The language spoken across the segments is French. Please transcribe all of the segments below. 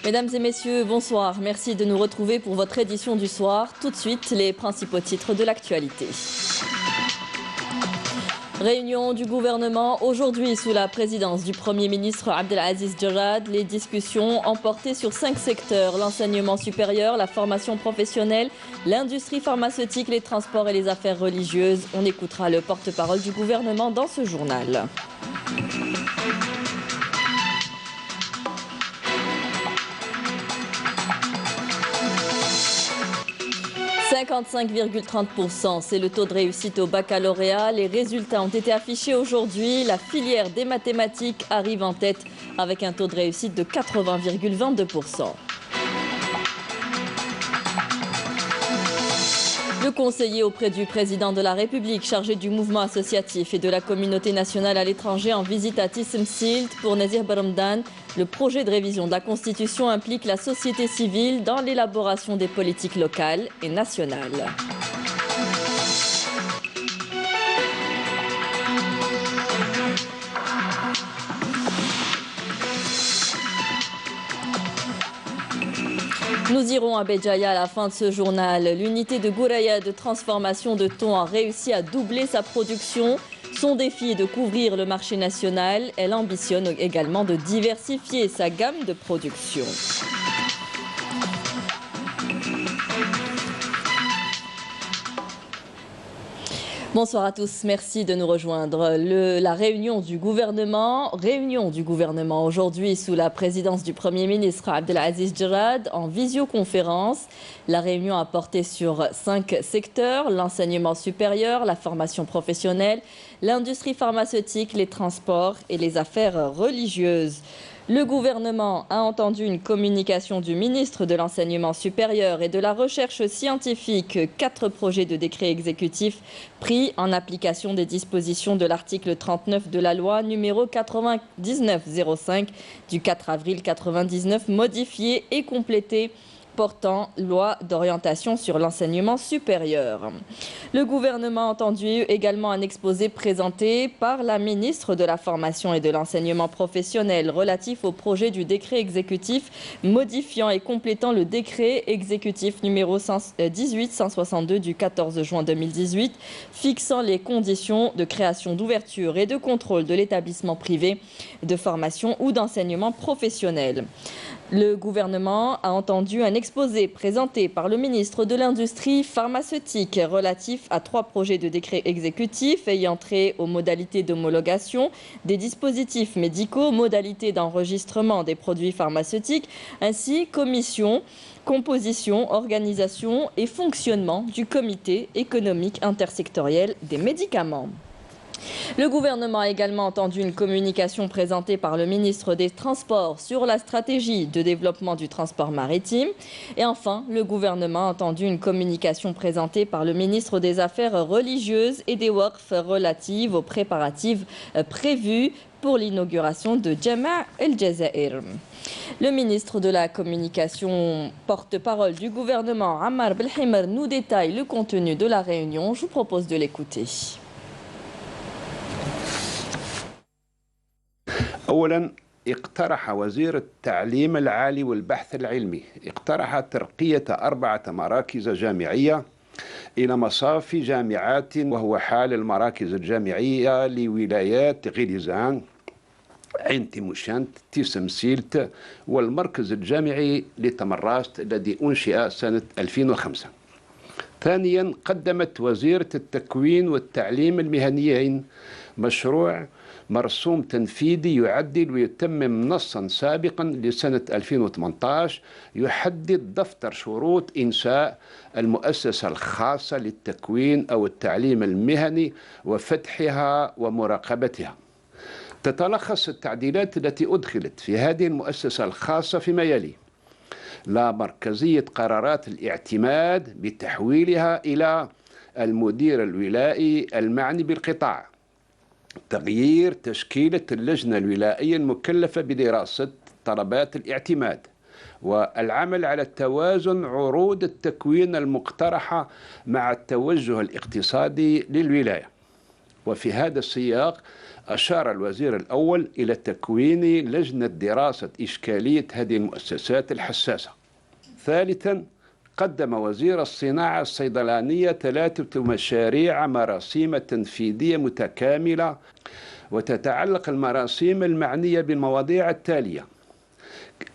Mesdames et messieurs, bonsoir. Merci de nous retrouver pour votre édition du soir. Tout de suite, les principaux titres de l'actualité. Réunion du gouvernement aujourd'hui sous la présidence du Premier ministre Abdelaziz Jarrad. Les discussions ont porté sur 5 secteurs: l'enseignement supérieur, la formation professionnelle, l'industrie pharmaceutique, les transports et les affaires religieuses. On écoutera le porte-parole du gouvernement dans ce journal. 55,30%, c'est le taux de réussite au baccalauréat. Les résultats ont été affichés aujourd'hui. La filière des mathématiques arrive en tête avec un taux de réussite de 80,22%. Le conseiller auprès du président de la République chargé du mouvement associatif et de la communauté nationale à l'étranger en visite à Tissemsilt pour Nazir Baramdan. Le projet de révision de la Constitution implique la société civile dans l'élaboration des politiques locales et nationales. Nous irons à Béjaïa à la fin de ce journal. L'unité de Gouraya de transformation de thon a réussi à doubler sa production. Son défi est de couvrir le marché national. Elle ambitionne également de diversifier sa gamme de production. Bonsoir à tous, merci de nous rejoindre. La réunion du gouvernement aujourd'hui sous la présidence du Premier ministre Abdelaziz Jarrad en visioconférence. La réunion a porté sur 5 secteurs: l'enseignement supérieur, la formation professionnelle, l'industrie pharmaceutique, les transports et les affaires religieuses. Le gouvernement a entendu une communication du ministre de l'Enseignement supérieur et de la Recherche scientifique. 4 projets de décret exécutif pris en application des dispositions de l'article 39 de la loi numéro 9905 du 4 avril 99, modifiée et complétée, portant loi d'orientation sur l'enseignement supérieur. Le gouvernement a entendu également un exposé présenté par la ministre de la Formation et de l'Enseignement professionnel relatif au projet du décret exécutif modifiant et complétant le décret exécutif numéro 162 du 14 juin 2018 fixant les conditions de création, d'ouverture et de contrôle de l'établissement privé de formation ou d'enseignement professionnel. Le gouvernement a entendu un exposé présenté par le ministre de l'Industrie pharmaceutique relatif à 3 projets de décret exécutif ayant trait aux modalités d'homologation des dispositifs médicaux, modalités d'enregistrement des produits pharmaceutiques, ainsi commission, composition, organisation et fonctionnement du comité économique intersectoriel des médicaments. Le gouvernement a également entendu une communication présentée par le ministre des Transports sur la stratégie de développement du transport maritime. Et enfin, le gouvernement a entendu une communication présentée par le ministre des Affaires religieuses et des Waqf relative aux préparatifs prévus pour l'inauguration de Jama' el-Jazair. Le ministre de la Communication, porte-parole du gouvernement, Ammar Belhimr, nous détaille le contenu de la réunion. Je vous propose de l'écouter. أولاً، اقترح وزير التعليم العالي والبحث العلمي ترقية 4 مراكز جامعية إلى مصاف جامعات، وهو حال المراكز الجامعية لولايات غيليزان، عين تيموشانت، تيسمسيلت، والمركز الجامعي لتمراست الذي أنشئ سنة 2005. ثانياً، قدمت وزيرة التكوين والتعليم المهنيين مشروع مرسوم تنفيذي يعدل ويتمم نصا سابقا لسنة 2018 يحدد دفتر شروط إنشاء المؤسسة الخاصة للتكوين أو التعليم المهني وفتحها ومراقبتها. تتلخص التعديلات التي أدخلت في هذه المؤسسة الخاصة فيما يلي: لا مركزية قرارات الاعتماد بتحويلها إلى المدير الولائي المعني بالقطاع، تغيير تشكيلة اللجنة الولائية المكلفة بدراسة طلبات الاعتماد، والعمل على توازن عروض التكوين المقترحة مع التوجه الاقتصادي للولاية. وفي هذا السياق أشار الوزير الأول إلى تكوين لجنة دراسة إشكالية هذه المؤسسات الحساسة. ثالثا، قدم وزير الصناعة الصيدلانية 3 مشاريع مراسيم تنفيذية متكاملة، وتتعلق المراسيم المعنية بالمواضيع التالية: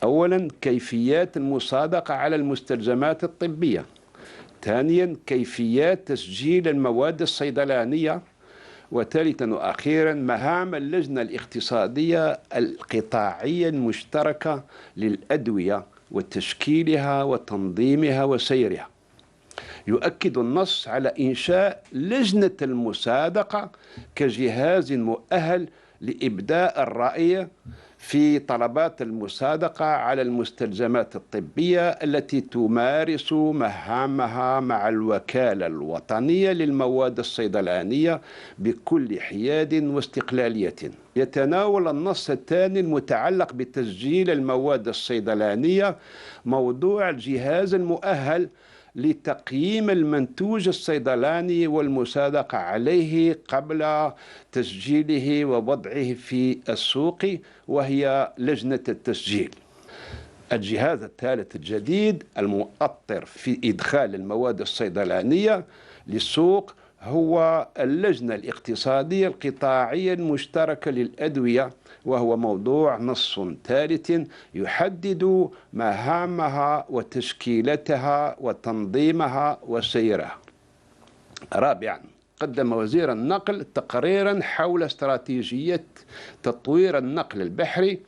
أولا، كيفيات المصادقة على المستلزمات الطبية. ثانيا، كيفيات تسجيل المواد الصيدلانية. وثالثا وأخيرا، مهام اللجنة الاقتصادية القطاعية المشتركة للأدوية وتشكيلها وتنظيمها وسيرها. يؤكد النص على إنشاء لجنة المصادقة كجهاز مؤهل لإبداء الرأي في طلبات المصادقة على المستلزمات الطبية التي تمارس مهامها مع الوكالة الوطنية للمواد الصيدلانية بكل حياد واستقلالية. يتناول النص الثاني المتعلق بتسجيل المواد الصيدلانية موضوع الجهاز المؤهل لتقييم المنتوج الصيدلاني والمصادقة عليه قبل تسجيله ووضعه في السوق، وهي لجنة التسجيل. الجهاز الثالث الجديد المؤطر في إدخال المواد الصيدلانية للسوق هو اللجنة الاقتصادية القطاعية المشتركة للأدوية، وهو موضوع نص ثالث يحدد مهامها وتشكيلتها وتنظيمها وسيرها. رابعا، قدم وزير النقل تقريرا حول استراتيجية تطوير النقل البحري،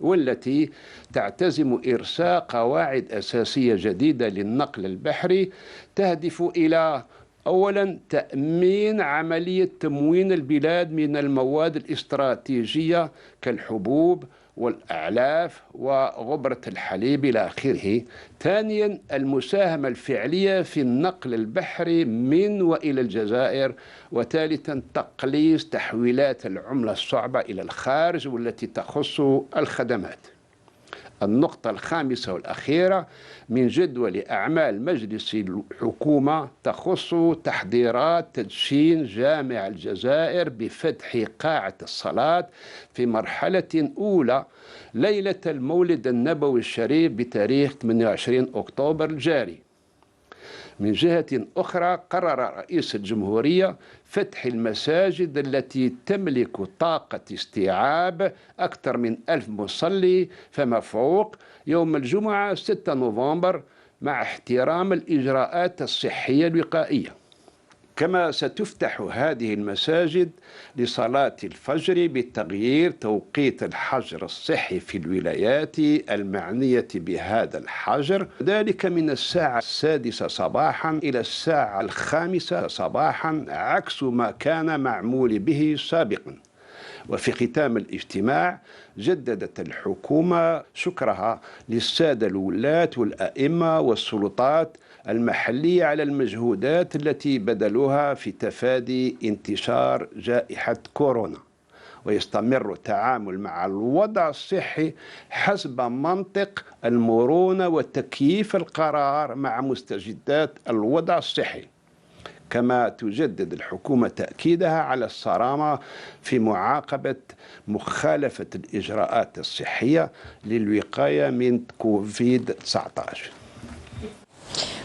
والتي تعتزم إرساء قواعد أساسية جديدة للنقل البحري تهدف إلى أولا تأمين عملية تموين البلاد من المواد الاستراتيجية كالحبوب والأعلاف وغبرة الحليب إلى آخره. ثانيا، المساهمة الفعلية في النقل البحري من وإلى الجزائر. وثالثا، تقليص تحويلات العملة الصعبة إلى الخارج والتي تخص الخدمات. النقطة الخامسة والأخيرة من جدول أعمال مجلس الحكومة تخص تحضيرات تدشين جامع الجزائر بفتح قاعة الصلاة في مرحلة أولى ليلة المولد النبوي الشريف بتاريخ 28 أكتوبر الجاري. من جهة أخرى، قرر رئيس الجمهورية فتح المساجد التي تملك طاقة استيعاب أكثر من 1000 مصلي فما فوق يوم الجمعة 6 نوفمبر مع احترام الإجراءات الصحية الوقائية. كما ستفتح هذه المساجد لصلاة الفجر بتغيير توقيت الحجر الصحي في الولايات المعنية بهذا الحجر، ذلك من الساعة 6 صباحا إلى الساعة 5 صباحا عكس ما كان معمول به سابقا. وفي ختام الاجتماع جددت الحكومة شكرها للسادة الولاة والأئمة والسلطات المحلية على المجهودات التي بذلوها في تفادي انتشار جائحة كورونا، ويستمر التعامل مع الوضع الصحي حسب منطق المرونة وتكييف القرار مع مستجدات الوضع الصحي. كما تجدد الحكومة تأكيدها على الصرامة في معاقبة مخالفة الإجراءات الصحية للوقاية من كوفيد-19.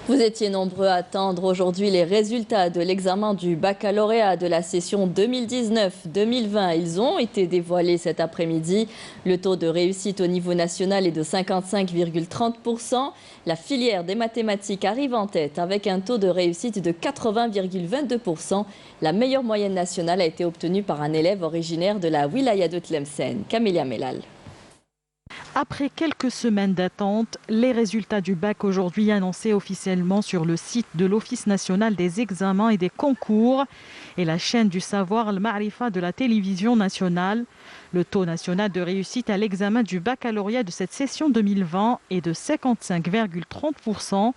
Vous étiez nombreux à attendre aujourd'hui les résultats de l'examen du baccalauréat de la session 2019-2020. Ils ont été dévoilés cet après-midi. Le taux de réussite au niveau national est de 55,30%. La filière des mathématiques arrive en tête avec un taux de réussite de 80,22%. La meilleure moyenne nationale a été obtenue par un élève originaire de la wilaya de Tlemcen, Camélia Melal. Après quelques semaines d'attente, les résultats du bac aujourd'hui annoncés officiellement sur le site de l'Office national des examens et des concours et la chaîne du savoir Al-Ma'rifa de la télévision nationale. Le taux national de réussite à l'examen du baccalauréat de cette session 2020 est de 55,30%.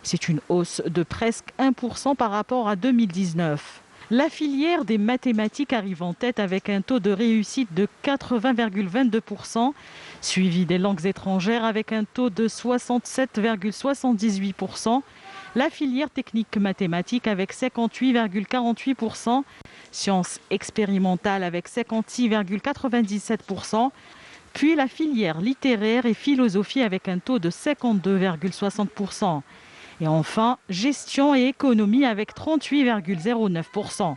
C'est une hausse de presque 1% par rapport à 2019. La filière des mathématiques arrive en tête avec un taux de réussite de 80,22%, suivi des langues étrangères avec un taux de 67,78%. La filière technique mathématique avec 58,48%, sciences expérimentales avec 56,97%, puis la filière littéraire et philosophie avec un taux de 52,60%. Et enfin, gestion et économie avec 38,09%.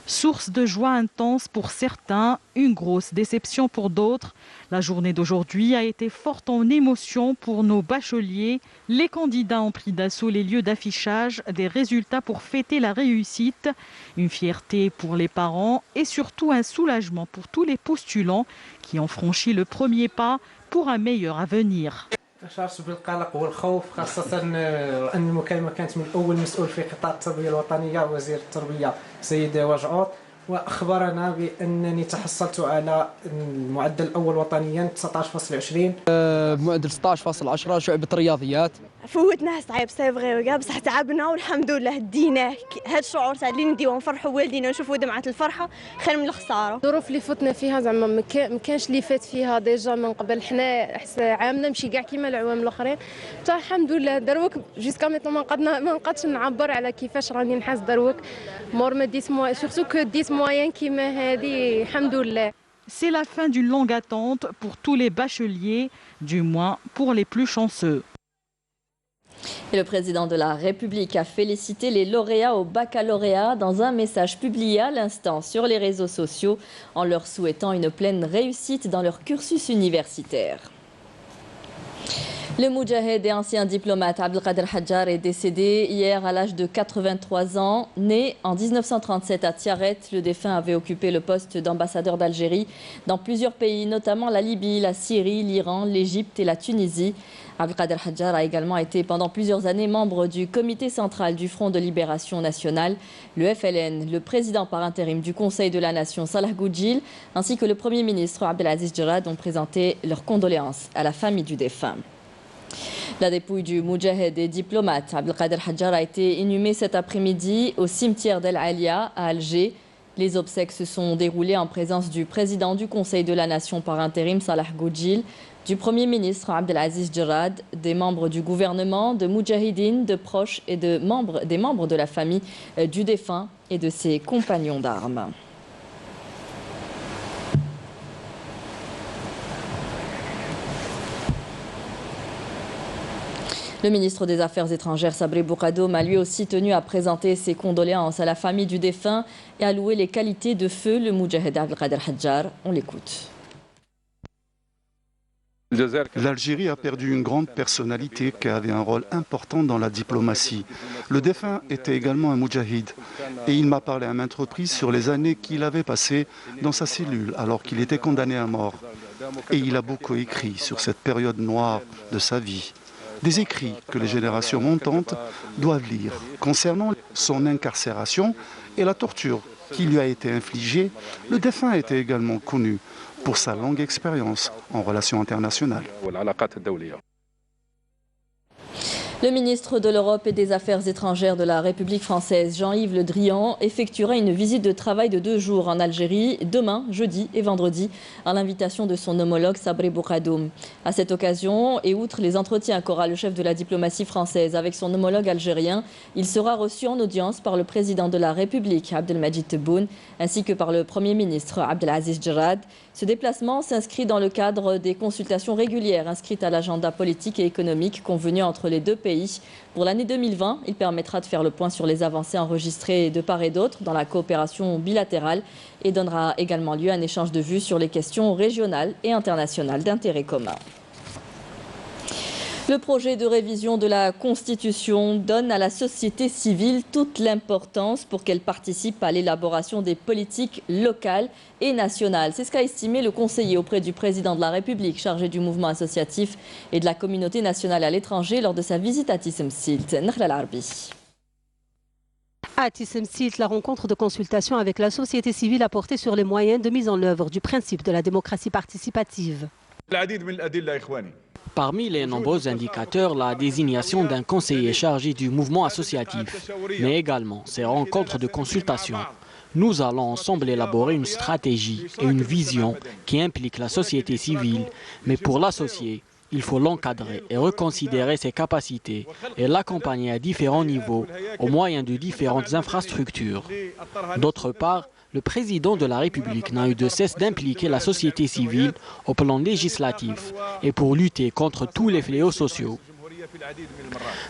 Source de joie intense pour certains, une grosse déception pour d'autres. La journée d'aujourd'hui a été forte en émotions pour nos bacheliers. Les candidats ont pris d'assaut les lieux d'affichage des résultats pour fêter la réussite. Une fierté pour les parents et surtout un soulagement pour tous les postulants qui ont franchi le premier pas pour un meilleur avenir. شعرت بالقلق والخوف خاصة أن المكالمة كانت من أول مسؤول في قطاع التربية الوطنية وزير التربية سيد وجعوط وأخبرنا بأنني تحصلت على المعدل الأول وطنيا 19.20 معدل 16.10 شعبة الرياضيات. فوتنا صعيب صغير بصح تعبنا والحمد لله ديناه. هذا الشعور تاع اللي نديوه نفرحوا والدينا ونشوفوا دمعة الفرحة خير من الخسارة. الظروف اللي فتنا فيها زعما ما كانش اللي فات فيها ديجا من قبل. حنا عامنا ماشي كاع كيما العوام الاخرين. حتى الحمد لله دروك جيسكا ميطون ما نقدش نعبر على كيفاش راني نحس دروك مور ما ديت موا سورتو كو ديت موين كيما هذه الحمد لله. C'est la fin d'une longue attente pour tous les bacheliers, du moins pour les plus chanceux. Et le président de la République a félicité les lauréats au baccalauréat dans un message publié à l'instant sur les réseaux sociaux en leur souhaitant une pleine réussite dans leur cursus universitaire. Le moudjahed et ancien diplomate Abdelkader Hadjar est décédé hier à l'âge de 83 ans. Né en 1937 à Tiaret, le défunt avait occupé le poste d'ambassadeur d'Algérie dans plusieurs pays, notamment la Libye, la Syrie, l'Iran, l'Égypte et la Tunisie. Abdelkader Hadjar a également été pendant plusieurs années membre du comité central du Front de Libération Nationale, le FLN. Le président par intérim du Conseil de la Nation, Salah Goudjil, ainsi que le Premier ministre Abdelaziz Djerad ont présenté leurs condoléances à la famille du défunt. La dépouille du moudjahed et diplomate Abdelkader Hadjar a été inhumée cet après-midi au cimetière d'El Alia à Alger. Les obsèques se sont déroulées en présence du président du Conseil de la Nation par intérim Salah Goudjil, du Premier ministre Abdelaziz Djerad, des membres du gouvernement, de moudjahidines, de proches et des membres de la famille du défunt et de ses compagnons d'armes. Le ministre des Affaires étrangères, Sabri Bourgadoum, a lui aussi tenu à présenter ses condoléances à la famille du défunt et à louer les qualités de feu le moudjahed Abdelkader Hadjar. On l'écoute. L'Algérie a perdu une grande personnalité qui avait un rôle important dans la diplomatie. Le défunt était également un moudjahid et il m'a parlé à maintes reprises sur les années qu'il avait passées dans sa cellule alors qu'il était condamné à mort. Et il a beaucoup écrit sur cette période noire de sa vie. Des écrits que les générations montantes doivent lire concernant son incarcération et la torture qui lui a été infligée. Le défunt était également connu pour sa longue expérience en relations internationales. Le ministre de l'Europe et des Affaires étrangères de la République française, Jean-Yves Le Drian, effectuera une visite de travail de 2 jours en Algérie, demain, jeudi et vendredi, à l'invitation de son homologue Sabri Bourgadoum. À cette occasion, et outre les entretiens qu'aura le chef de la diplomatie française avec son homologue algérien, il sera reçu en audience par le président de la République, Abdelmadjid Tebboune, ainsi que par le Premier ministre Abdelaziz Djerad. Ce déplacement s'inscrit dans le cadre des consultations régulières inscrites à l'agenda politique et économique convenu entre les deux pays. Pour l'année 2020, il permettra de faire le point sur les avancées enregistrées de part et d'autre dans la coopération bilatérale et donnera également lieu à un échange de vues sur les questions régionales et internationales d'intérêt commun. Le projet de révision de la Constitution donne à la société civile toute l'importance pour qu'elle participe à l'élaboration des politiques locales et nationales. C'est ce qu'a estimé le conseiller auprès du président de la République chargé du mouvement associatif et de la communauté nationale à l'étranger lors de sa visite à Tissemsilt. Nakhla Larbi. À Tissemsilt, la rencontre de consultation avec la société civile a porté sur les moyens de mise en œuvre du principe de la démocratie participative. Parmi les nombreux indicateurs, la désignation d'un conseiller chargé du mouvement associatif, mais également ces rencontres de consultation. Nous allons ensemble élaborer une stratégie et une vision qui implique la société civile, mais pour l'associer, il faut l'encadrer et reconsidérer ses capacités et l'accompagner à différents niveaux au moyen de différentes infrastructures. D'autre part, le président de la République n'a eu de cesse d'impliquer la société civile au plan législatif et pour lutter contre tous les fléaux sociaux.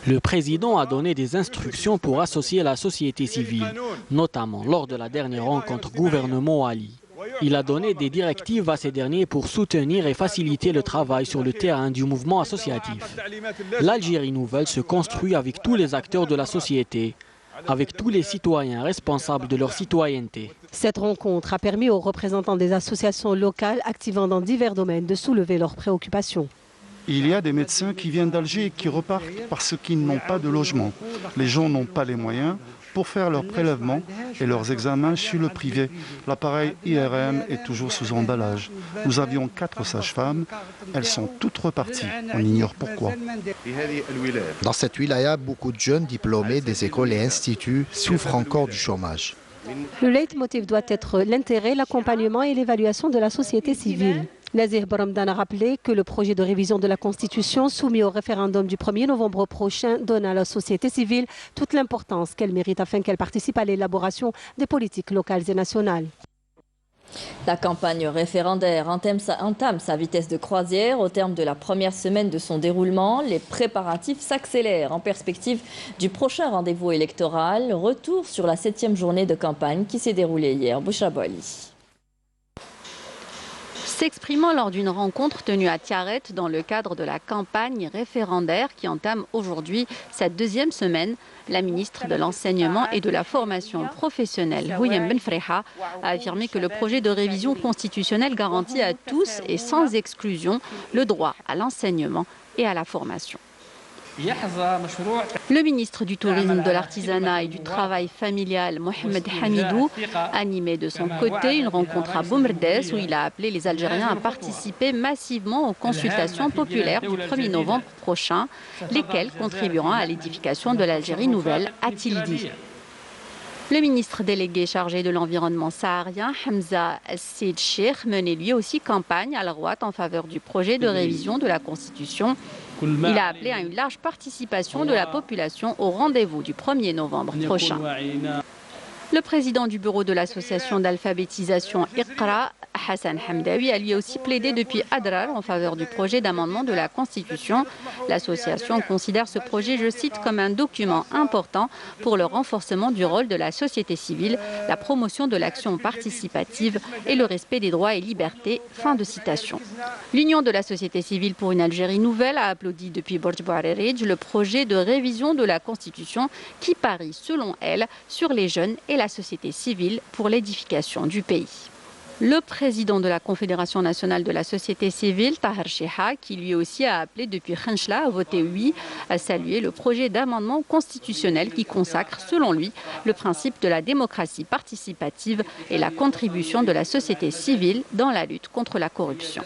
Le président a donné des instructions pour associer la société civile, notamment lors de la dernière rencontre gouvernement-Ali. Il a donné des directives à ces derniers pour soutenir et faciliter le travail sur le terrain du mouvement associatif. L'Algérie nouvelle se construit avec tous les acteurs de la société, avec tous les citoyens responsables de leur citoyenneté. Cette rencontre a permis aux représentants des associations locales activant dans divers domaines de soulever leurs préoccupations. Il y a des médecins qui viennent d'Alger et qui repartent parce qu'ils n'ont pas de logement. Les gens n'ont pas les moyens pour faire leurs prélèvements et leurs examens chez le privé. L'appareil IRM est toujours sous emballage. Nous avions 4 sages-femmes, elles sont toutes reparties. On ignore pourquoi. Dans cette wilaya, beaucoup de jeunes diplômés des écoles et instituts souffrent encore du chômage. Le leitmotiv doit être l'intérêt, l'accompagnement et l'évaluation de la société civile. Nazir Boramdan a rappelé que le projet de révision de la Constitution soumis au référendum du 1er novembre prochain donne à la société civile toute l'importance qu'elle mérite afin qu'elle participe à l'élaboration des politiques locales et nationales. La campagne référendaire entame sa vitesse de croisière. Au terme de la première semaine de son déroulement, les préparatifs s'accélèrent en perspective du prochain rendez-vous électoral. Retour sur la 7e journée de campagne qui s'est déroulée hier. Bouchra Boali. S'exprimant lors d'une rencontre tenue à Tiaret dans le cadre de la campagne référendaire qui entame aujourd'hui sa 2e semaine, la ministre de l'Enseignement et de la Formation professionnelle, Houyem Benfreha, a affirmé que le projet de révision constitutionnelle garantit à tous et sans exclusion le droit à l'enseignement et à la formation. Le ministre du Tourisme, de l'Artisanat et du Travail familial, Mohamed Hamidou, animait de son côté une rencontre à Boumerdès où il a appelé les Algériens à participer massivement aux consultations populaires du 1er novembre prochain, lesquelles contribueront à l'édification de l'Algérie nouvelle, a-t-il dit. Le ministre délégué chargé de l'environnement saharien, Hamza Sid Sheikh, menait lui aussi campagne à Al-Rouat en faveur du projet de révision de la Constitution. Il a appelé à une large participation de la population au rendez-vous du 1er novembre prochain. Le président du bureau de l'association d'alphabétisation Iqra, Hassan Hamdawi, a lui aussi plaidé depuis Adrar en faveur du projet d'amendement de la Constitution. L'association considère ce projet, je cite, comme un document important pour le renforcement du rôle de la société civile, la promotion de l'action participative et le respect des droits et libertés. Fin de citation. L'Union de la société civile pour une Algérie nouvelle a applaudi depuis Borj Bouarerij le projet de révision de la Constitution qui parie, selon elle, sur les jeunes et la société civile pour l'édification du pays. Le président de la Confédération nationale de la société civile, Tahar Cheha, qui lui aussi a appelé depuis Khenchla à voter oui, a salué le projet d'amendement constitutionnel qui consacre, selon lui, le principe de la démocratie participative et la contribution de la société civile dans la lutte contre la corruption.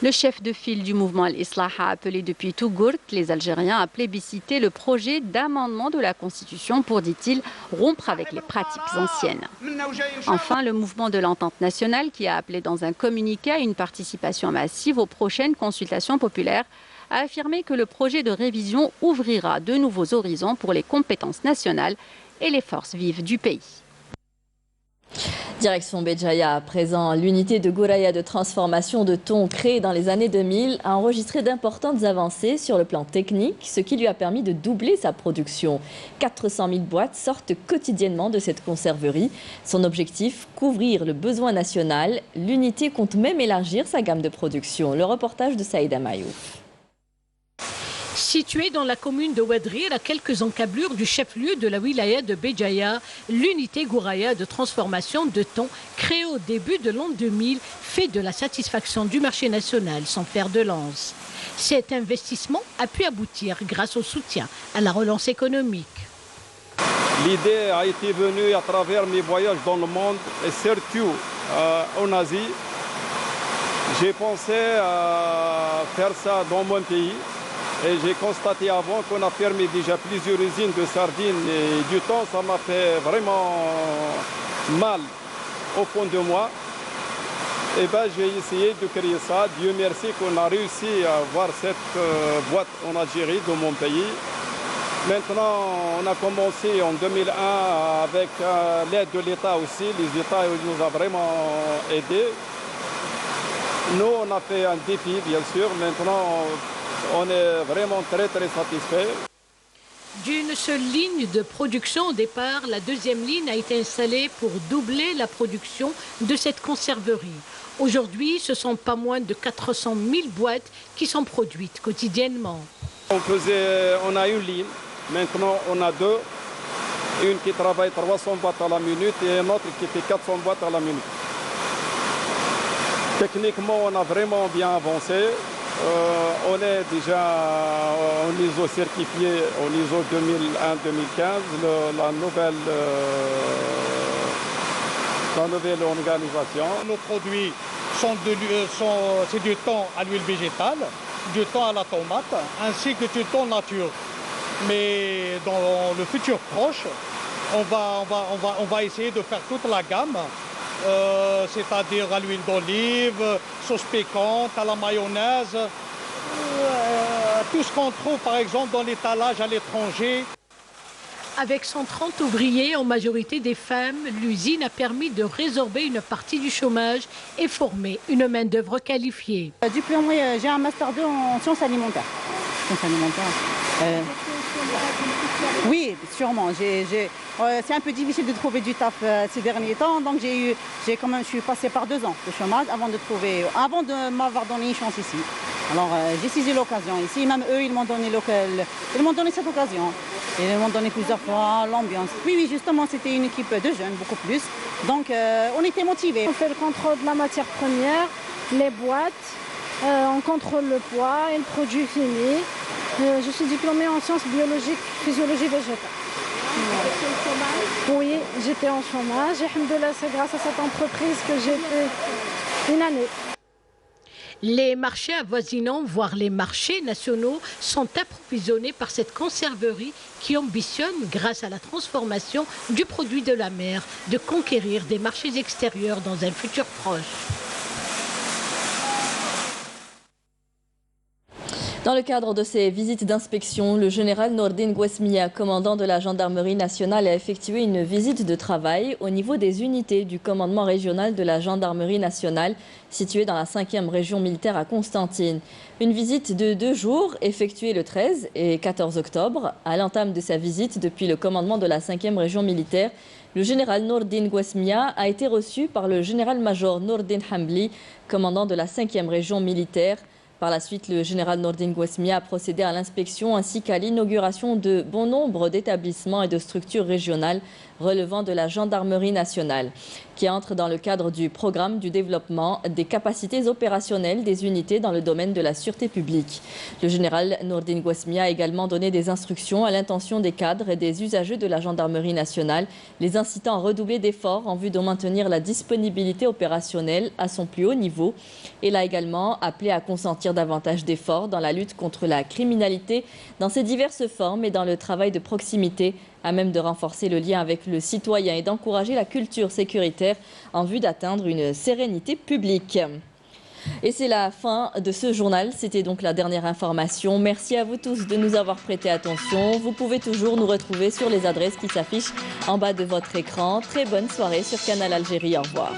Le chef de file du mouvement Al-Islah a appelé depuis Tougourt les Algériens à plébisciter le projet d'amendement de la Constitution pour, dit-il, rompre avec les pratiques anciennes. Enfin, le mouvement de l'entente nationale qui a appelé dans un communiqué à une participation massive aux prochaines consultations populaires a affirmé que le projet de révision ouvrira de nouveaux horizons pour les compétences nationales et les forces vives du pays. Direction Béjaïa à présent, l'unité de Gouraya de transformation de thon créée dans les années 2000 a enregistré d'importantes avancées sur le plan technique, ce qui lui a permis de doubler sa production. 400 000 boîtes sortent quotidiennement de cette conserverie. Son objectif, couvrir le besoin national. L'unité compte même élargir sa gamme de production. Le reportage de Saïda Mayouf. Située dans la commune de Ouadrir, à quelques encablures du chef-lieu de la wilaya de Béjaïa, l'unité Gouraya de transformation de thon, créée au début de l'an 2000, fait de la satisfaction du marché national son fer de lance. Cet investissement a pu aboutir grâce au soutien à la relance économique. L'idée a été venue à travers mes voyages dans le monde et surtout en Asie. J'ai pensé à faire ça dans mon pays. Et j'ai constaté avant qu'on a fermé déjà plusieurs usines de sardines et du thon, ça m'a fait vraiment mal au fond de moi. Et ben, j'ai essayé de créer ça. Dieu merci qu'on a réussi à avoir cette boîte en Algérie, dans mon pays. Maintenant, on a commencé en 2001 avec l'aide de l'État aussi. Les États nous ont vraiment aidés. Nous, on a fait un défi, bien sûr. Maintenant, on est vraiment très, très satisfaits. D'une seule ligne de production au départ, la deuxième ligne a été installée pour doubler la production de cette conserverie. Aujourd'hui, ce sont pas moins de 400 000 boîtes qui sont produites quotidiennement. On a une ligne, maintenant on a deux. Une qui travaille 300 boîtes à la minute et une autre qui fait 400 boîtes à la minute. Techniquement, on a vraiment bien avancé. On est déjà au ISO certifié, au ISO 2001-2015, la nouvelle organisation. Nos produits c'est du thon à l'huile végétale, du thon à la tomate, ainsi que du thon nature. Mais dans le futur proche, on va essayer de faire toute la gamme. C'est-à-dire à l'huile d'olive, sauce piquante, à la mayonnaise, tout ce qu'on trouve par exemple dans l'étalage à l'étranger. Avec 130 ouvriers, en majorité des femmes, l'usine a permis de résorber une partie du chômage et former une main-d'œuvre qualifiée. Diplômée, j'ai un master 2 en sciences alimentaires. Oui, sûrement. C'est un peu difficile de trouver du taf ces derniers temps, donc je suis passée par 2 ans de chômage avant de m'avoir donné une chance ici. Alors j'ai saisi l'occasion ici, même eux ils m'ont donné cette occasion. Ils m'ont donné plusieurs fois l'ambiance. Oui, justement, c'était une équipe de jeunes, beaucoup plus. Donc on était motivés. On fait le contrôle de la matière première, les boîtes, on contrôle le poids et le produit fini. Je suis diplômée en sciences biologiques, physiologie végétale. Oui, j'étais en chômage. Et alhamdoulilah, c'est grâce à cette entreprise que j'ai fait une année. Les marchés avoisinants, voire les marchés nationaux, sont approvisionnés par cette conserverie qui ambitionne, grâce à la transformation du produit de la mer, de conquérir des marchés extérieurs dans un futur proche. Dans le cadre de ces visites d'inspection, le général Nordin Gouesmia, commandant de la gendarmerie nationale, a effectué une visite de travail au niveau des unités du commandement régional de la gendarmerie nationale, située dans la 5e région militaire à Constantine. Une visite de 2 jours, effectuée le 13 et 14 octobre. À l'entame de sa visite depuis le commandement de la 5e région militaire, le général Nordin Gouesmia a été reçu par le général-major Nordin Hambli, commandant de la 5e région militaire. Par la suite, le général Nordin Gouesmia a procédé à l'inspection ainsi qu'à l'inauguration de bon nombre d'établissements et de structures régionales relevant de la gendarmerie nationale, qui entrent dans le cadre du programme du développement des capacités opérationnelles des unités dans le domaine de la sûreté publique. Le général Nordin Gouesmia a également donné des instructions à l'intention des cadres et des usagers de la gendarmerie nationale, les incitant à redoubler d'efforts en vue de maintenir la disponibilité opérationnelle à son plus haut niveau. Il a également appelé à consentir davantage d'efforts dans la lutte contre la criminalité dans ses diverses formes et dans le travail de proximité à même de renforcer le lien avec le citoyen et d'encourager la culture sécuritaire en vue d'atteindre une sérénité publique. Et c'est la fin de ce journal. C'était donc la dernière information. Merci à vous tous de nous avoir prêté attention. Vous pouvez toujours nous retrouver sur les adresses qui s'affichent en bas de votre écran. Très bonne soirée sur Canal Algérie. Au revoir.